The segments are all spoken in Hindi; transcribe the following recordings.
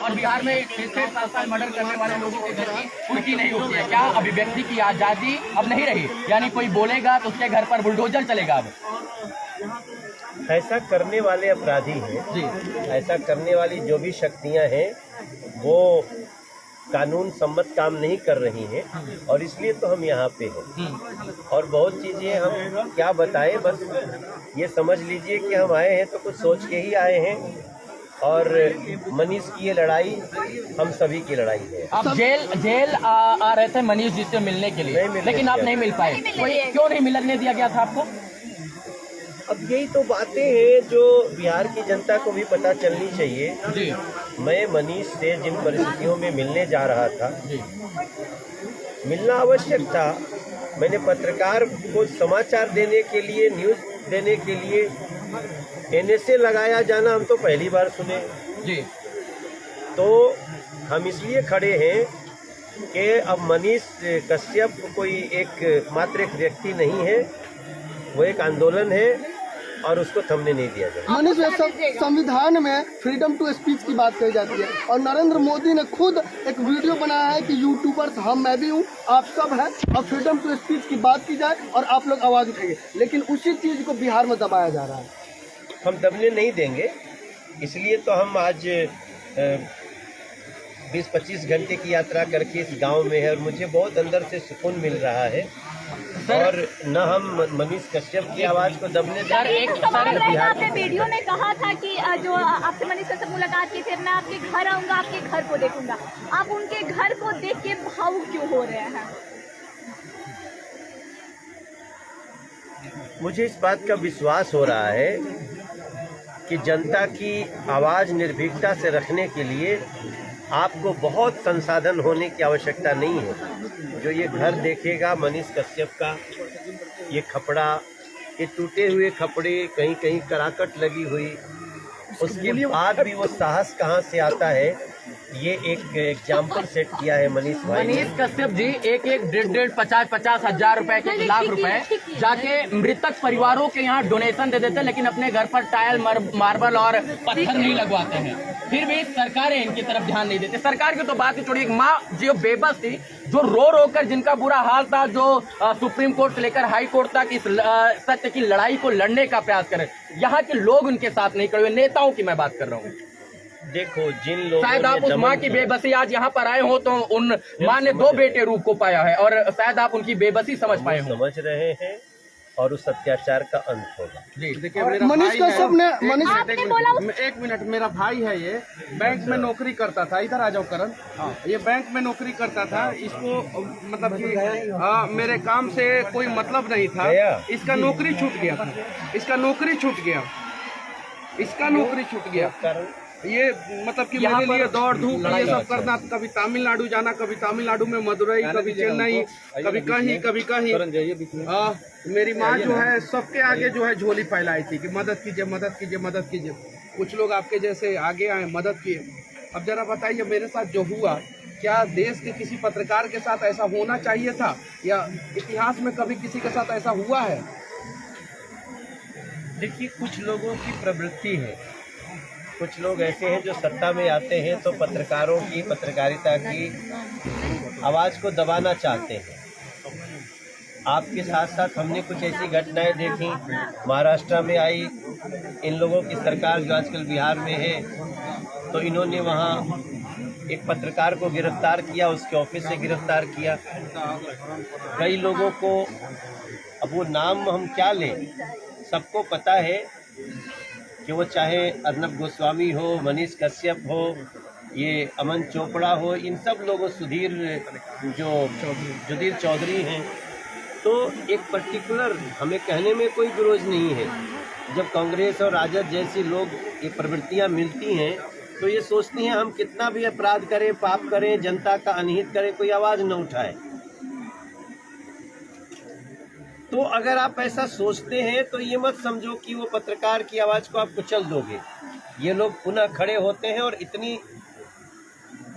और बिहार में 6-7 साल मर्डर करने वाले लोगों के घर की कुर्की नहीं होती है। क्या अभिव्यक्ति की आज़ादी अब नहीं रही? यानी कोई बोलेगा तो उसके घर पर बुलडोजर चलेगा अब? ऐसा करने वाले अपराधी हैं जी, ऐसा करने वाली जो भी शक्तियां हैं वो कानून सम्मत काम नहीं कर रही हैं और इसलिए तो हम यहाँ पे हैं। और बहुत चीज़ें हम क्या बताएं, बस ये समझ लीजिए कि हम आए हैं तो कुछ सोच के ही आए हैं और मनीष की ये लड़ाई हम सभी की लड़ाई है। आप जेल आ रहे थे मनीष जी से मिलने के लिए, लेकिन आप नहीं मिल पाए। क्यों नहीं मिलने दिया गया था आपको? अब यही तो बातें हैं जो बिहार की जनता को भी पता चलनी चाहिए जी। मैं मनीष से जिन परिस्थितियों में मिलने जा रहा था जी, मिलना आवश्यक था। मैंने पत्रकार को समाचार देने के लिए, न्यूज़ देने के लिए NSA लगाया जाना हम तो पहली बार सुने जी। तो हम इसलिए खड़े हैं कि अब मनीष कश्यप कोई मात्र एक व्यक्ति नहीं है, वो एक आंदोलन है और उसको थमने नहीं दिया जाए। मनीष, संविधान में फ्रीडम टू स्पीच की बात कही जाती है और नरेंद्र मोदी ने खुद एक वीडियो बनाया है कि यूट्यूबर्स मैं भी हूँ, आप सब हैं, और फ्रीडम टू स्पीच की बात की जाए और आप लोग आवाज़ उठाइए, लेकिन उसी चीज़ को बिहार में दबाया जा रहा है। हम दबने नहीं देंगे, इसलिए तो हम आज 20-25 घंटे की यात्रा करके इस गांव में है और मुझे बहुत अंदर से सुकून मिल रहा है और न हम मनीष कश्यप की आवाज को दबने देंगे। आपने वीडियो में कहा था कि जो आपसे मनीष कश्यप मुलाकात की थी, मैं आपके घर आऊंगा, आपके घर को देखूंगा। आप उनके घर को देख के भावुक क्यों हो रहे हैं? मुझे इस बात का विश्वास हो रहा है कि जनता की आवाज निर्भीकता से रखने के लिए आपको बहुत संसाधन होने की आवश्यकता नहीं है। जो ये घर देखेगा मनीष कश्यप का, ये खपड़ा, ये टूटे हुए कपड़े, कहीं कहीं कराकट लगी हुई, उसके बाद भी वो साहस कहाँ से आता है, ये एक एग्जाम्पल सेट किया है मनीष भाई। मनीष कश्यप जी एक 50-50 हजार रुपए के 1 लाख रुपए जाके मृतक परिवारों के यहाँ डोनेशन दे देते, लेकिन अपने घर पर टाइल, मार्बल और पत्थर नहीं लगवाते हैं। फिर भी सरकारें इनकी तरफ ध्यान नहीं देती। सरकार की तो बात ही छोड़िए, एक माँ जो बेबस थी, जो रो रो कर जिनका बुरा हाल था, जो सुप्रीम कोर्ट से लेकर हाई कोर्ट तक इस सत्य की लड़ाई को लड़ने का प्रयास करे, यहाँ के लोग उनके साथ नहीं खड़े हुए। नेताओं की मैं बात कर रहा हूँ। देखो, जिन लोगों शायद आप उस माँ की बेबसी आज यहाँ पर आए हो तो उन माँ ने 2 बेटे रूप को पाया है और शायद आप उनकी बेबसी समझ पाए हो। समझ रहे हैं और उस अत्याचार का अंत होगा जी। देखिए, मनीष कश्यप ने एक मिनट, मेरा भाई है, ये बैंक में नौकरी करता था। इधर आ जाओ करण। ये बैंक में नौकरी करता था, इसको मतलब कि मेरे काम से कोई मतलब नहीं था। इसका नौकरी छूट गया था, इसका नौकरी छूट गया। ये मतलब कि मेरे लिए दौड़ धूप ये सब करना, कभी तमिलनाडु जाना, कभी तमिलनाडु में मदुरई, कभी चेन्नई, कभी कहीं। मेरी माँ जो है सबके आगे जो है झोली फैलाई थी कि मदद कीजिए। कुछ लोग आपके जैसे आगे आए, मदद किए। अब जरा बताइए, मेरे साथ जो हुआ, क्या देश के किसी पत्रकार के साथ ऐसा होना चाहिए था या इतिहास में कभी किसी के साथ ऐसा हुआ है? देखिए, कुछ लोगों की प्रवृत्ति है, कुछ लोग ऐसे हैं जो सत्ता में आते हैं तो पत्रकारों की, पत्रकारिता की आवाज़ को दबाना चाहते हैं। आपके साथ साथ हमने कुछ ऐसी घटनाएं देखी, महाराष्ट्र में आई, इन लोगों की सरकार जो आजकल बिहार में है, तो इन्होंने वहाँ एक पत्रकार को गिरफ्तार किया, उसके ऑफिस से गिरफ्तार किया। कई लोगों को, अब वो नाम हम क्या लें, सबको पता है कि वो चाहे अर्नब गोस्वामी हो, मनीष कश्यप हो, ये अमन चोपड़ा हो, इन सब लोगों, जुदीर चौधरी हैं, तो एक पर्टिकुलर हमें कहने में कोई विरोध नहीं है। जब कांग्रेस और राजद जैसी लोग ये प्रवृत्तियां मिलती हैं तो ये सोचती हैं हम कितना भी अपराध करें, पाप करें, जनता का अनहित करें, कोई आवाज़ न उठाए। तो अगर आप ऐसा सोचते हैं तो ये मत समझो कि वो पत्रकार की आवाज़ को आप कुचल दोगे। ये लोग पुनः खड़े होते हैं और इतनी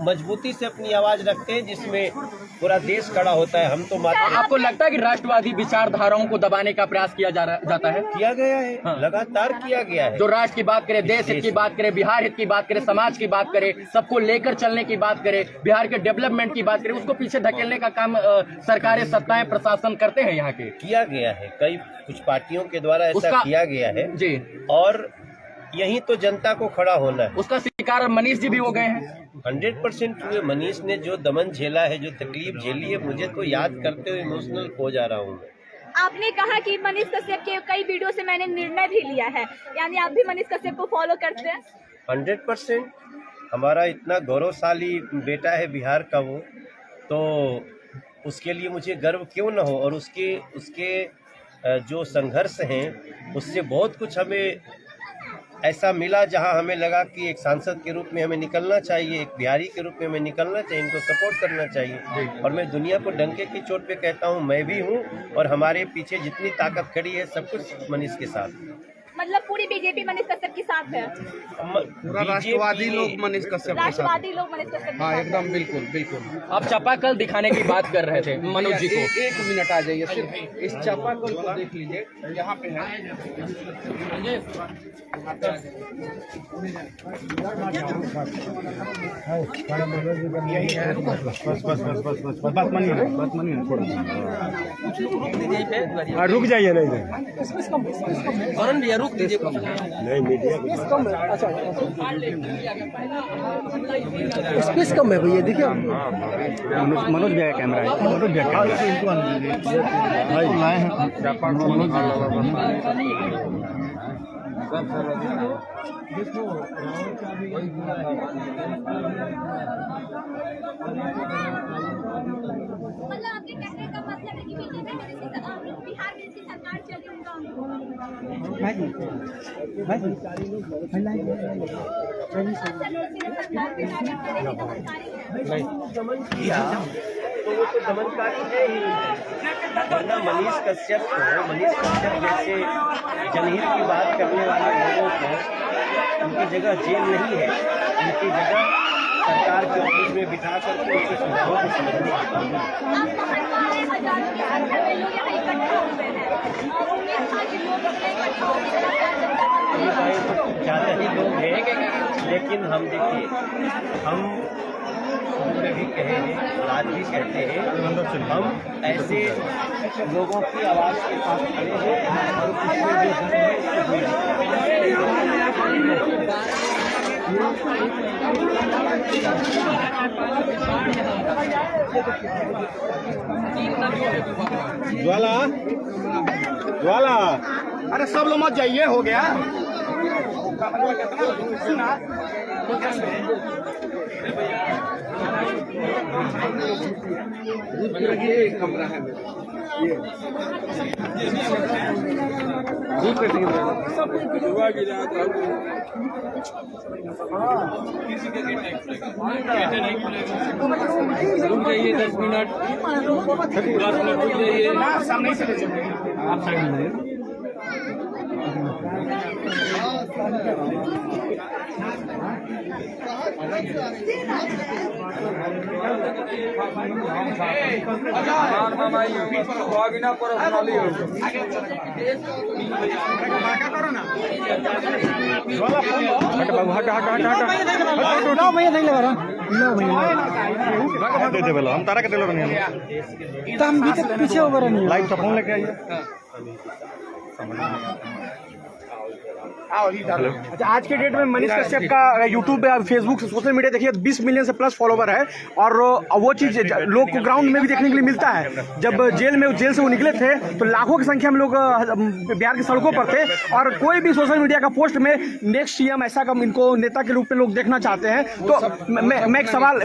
मजबूती से अपनी आवाज रखते हैं जिसमें पूरा देश खड़ा होता है। हम तो मात्र आपको लगता है कि राष्ट्रवादी विचारधाराओं को दबाने का प्रयास किया जाता है? किया गया है, हाँ। लगातार किया गया है। जो राष्ट्र की बात करे, देश हित की बात करे, बिहार हित की बात करे, समाज की बात करे, सबको लेकर चलने की बात करे, बिहार के डेवलपमेंट की बात करे, उसको पीछे धकेलने का काम सरकारें, सत्ताएं, प्रशासन करते हैं यहाँ के। किया गया है, कुछ पार्टियों के द्वारा ऐसा किया गया है जी, और यही तो जनता को खड़ा होना है। उसका शिकार मनीष जी भी हो गए हैं। 100% हुए। मनीष ने जो दमन झेला है, जो तकलीफ झेली है, मुझे तो याद करते हुए इमोशनल हो जा रहा हूँ। आपने कहा कि मनीष कश्यप के कई वीडियो से मैंने निर्णय भी लिया है, यानी आप भी मनीष कश्यप को फॉलो करते हैं? 100%। हमारा इतना गौरवशाली बेटा है बिहार का, वो तो उसके लिए मुझे गर्व क्यों न हो। और उसके जो संघर्ष हैं उससे बहुत कुछ हमें ऐसा मिला जहां हमें लगा कि एक सांसद के रूप में हमें निकलना चाहिए, एक बिहारी के रूप में हमें निकलना चाहिए, इनको सपोर्ट करना चाहिए। और मैं दुनिया को डंके की चोट पे कहता हूं, मैं भी हूं और हमारे पीछे जितनी ताकत खड़ी है सब कुछ मनीष के साथ। मतलब पूरी बीजेपी मनीष कश्यप के साथ है? पूरा राष्ट्रवादी लोग मनीष कश्यप के साथ। राष्ट्रवादी लोग मनीष कश्यप के हाँ, साथ एकदम बिल्कुल बिल्कुल। आप चापाकल दिखाने की बात कर रहे थे मनोज जी को। एक मिनट आ जाइए, सिर्फ इस चापाकल को देख लीजिए, यहाँ पे है। यही है। रुक जाइए, नहीं कौन भैया रुक दीजिए। नहीं मीडिया स्पेस कम है भैया, देखिए मनोज भैया कैमरा है, मनोज भैया मतलब आपके कहने का मतलब है कि बीजेपी बिहार में इसकी सरकार चली उनका तो वो तो दमनकारी है ही। वरना मनीष कश्यप जैसे जनहित की बात करने वाले लोगों को उनकी जगह जेल नहीं है, उनकी जगह सरकार के ऑफिस में बिठा करके उनके सुझावों को समझने ज़्यादा ही लोग हैं। लेकिन हम देखिए, हम में भी कहे हैं और आज भी कहते हैं, हम ऐसे लोगों की आवाज़ के पास खड़े हैं और उसमें ज्वाला ज्वाला, अरे सब लोग मत जाइए, हो गया। ये कमरा है रुक जाइए 10 मिनट रुक जाइए। सामने से ले चलिए, आप साइड में। हम तारा के पीछे लाइट फोन लेके आइए। अच्छा, आज के डेट में मनीष कश्यप का यूट्यूब पे, फेसबुक, सोशल मीडिया देखिए 20 मिलियन से प्लस फॉलोवर है और वो चीज़ लोग को ग्राउंड में भी देखने के लिए मिलता है। जब जेल से वो निकले थे तो लाखों की संख्या में लोग बिहार की सड़कों पर थे और कोई भी सोशल मीडिया का पोस्ट में नेक्स्ट सीएम ऐसा का इनको नेता के रूप में लोग देखना चाहते हैं। तो मैं एक सवाल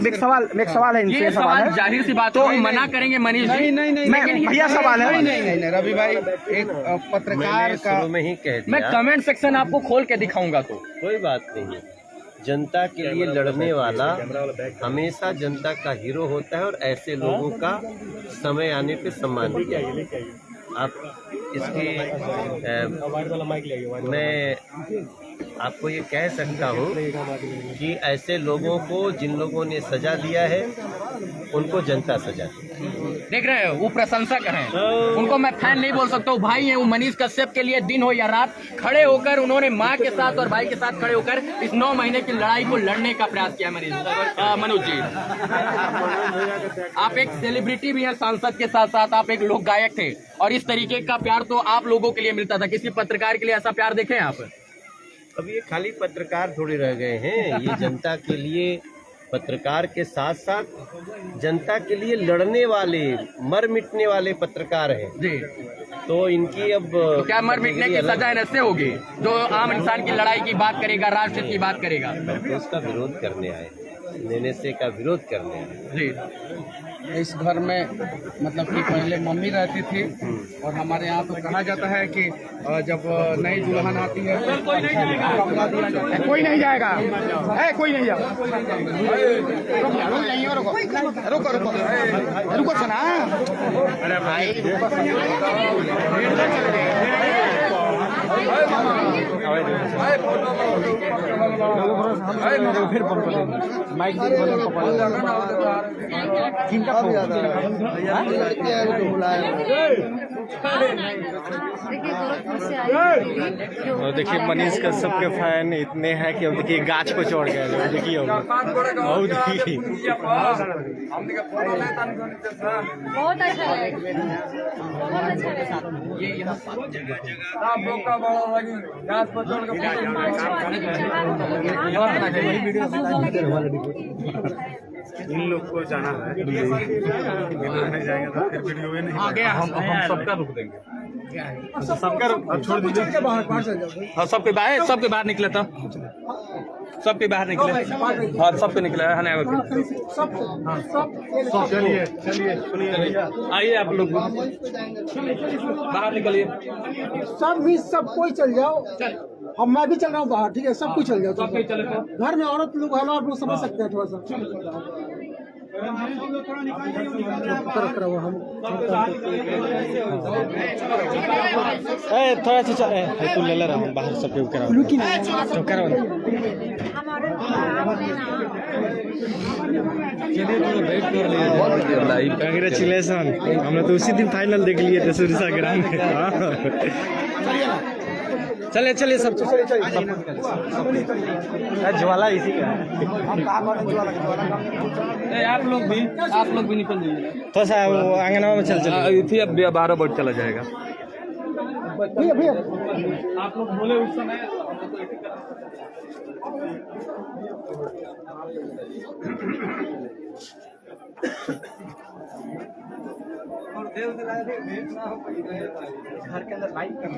है इनसे, सवाल जाहिर सी बात तो मना करेंगे मनीष जी। नहीं भैया सवाल है, नहीं रवि भाई, एक पत्रकार का में ही कह दिया। मैं कमेंट सेक्शन आपको खोल के दिखाऊंगा तो कोई बात नहीं। जनता के लिए लड़ने वाला हमेशा जनता का हीरो होता है और ऐसे लोगों का समय आने पे सम्मान किया। आप इसके मैं आपको ये कह सकता हूँ कि ऐसे लोगों को, जिन लोगों ने सजा दिया है, उनको जनता सजा दी। देख रहे हो, वो प्रशंसक हैं, उनको मैं फैन नहीं बोल सकता हूँ, भाई हैं वो। मनीष कश्यप के लिए दिन हो या रात खड़े होकर उन्होंने माँ के साथ और भाई के साथ खड़े होकर इस 9 महीने की लड़ाई को लड़ने का प्रयास किया। मनोज जी, आप एक सेलिब्रिटी भी हैं, सांसद के साथ साथ आप एक लोक गायक थे, और इस तरीके का प्यार तो आप लोगों के लिए मिलता था। किसी पत्रकार के लिए ऐसा प्यार देखे आप? अब ये खाली पत्रकार थोड़ी रह गए हैं, ये जनता के लिए, पत्रकार के साथ साथ जनता के लिए लड़ने वाले, मर मिटने वाले पत्रकार हैं जी। तो इनकी अब तो क्या मर मिटने की सजा ऐसे होगी जो आम इंसान की लड़ाई की बात करेगा, राष्ट्र की बात करेगा? तो उसका विरोध करने आए, लेने से का विरोध करने आए जी। इस घर में मतलब कि पहले मम्मी रहती थी, और हमारे यहाँ तो कहा जाता है कि जब नई दुल्हन आती है तो कपड़ा दिया जाता है। कोई नहीं जाएगा, कोई नहीं जाएगा। रुको सना, अरे भाई माइक और देखिए मनीष कश्यप के फैन इतने हैं कि अब देखिए गाछ को चढ़ गए। देखिए बहुत देखिए बहुत अच्छा इन लोग को जाना है, नहीं जाएंगे तो फिर वीडियो में नहीं आगे। हम सबका रुक देंगे, सबका छोड़ दीजिए। हाँ, सबके बाहर निकले तो सबके बाहर निकले। हाँ, सबके निकले है। चलिए आइए आप लोग बाहर निकलिए। सब कोई चल जाओ, मैं भी चल रहा हूँ बाहर, ठीक है? सब कोई चल जाओ, घर में औरत लोग है, आप लोग समझ सकते हैं थोड़ा सा। थोड़ा सा तू ले रहा हूँ बाहर सब करा कांग्रेचुलेसन, हमने तो उसी दिन फाइनल देख लिए थे सूर्य ग्राम में। चलिए सब ज्वाला इसी का। आप लोग भी निकल जाइए। तो सा वो आंगनवा में चल इसी अब 12 बजे चला जाएगा। भैया आप लोग बोले उस समय घर के अंदर लाइट कर